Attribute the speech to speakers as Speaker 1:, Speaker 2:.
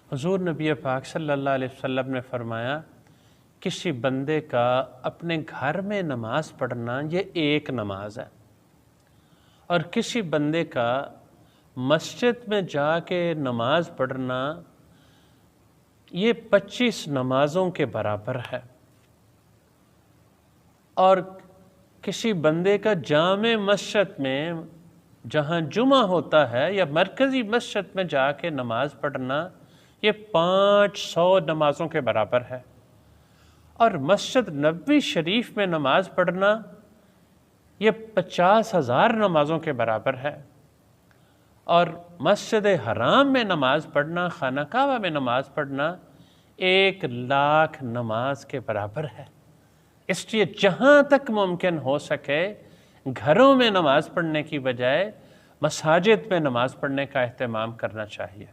Speaker 1: حضور نبی پاک صلی اللہ علیہ وسلم نے فرمایا کسی بندے کا اپنے گھر میں نماز پڑھنا یہ ایک نماز ہے، اور کسی بندے کا مسجد میں جا کے نماز پڑھنا یہ 25 نمازوں کے برابر ہے، اور کسی بندے کا جامع مسجد میں جہاں جمعہ ہوتا ہے یا مرکزی مسجد میں جا کے نماز پڑھنا یہ 500 نمازوں کے برابر ہے، اور مسجد نبوی شریف میں نماز پڑھنا یہ 50,000 نمازوں کے برابر ہے، اور مسجد حرام میں نماز پڑھنا، خانہ کعبہ میں نماز پڑھنا 1,00,000 نماز کے برابر ہے۔ اس لیے جہاں تک ممکن ہو سکے گھروں میں نماز پڑھنے کی بجائے مساجد میں نماز پڑھنے کا اہتمام کرنا چاہیے۔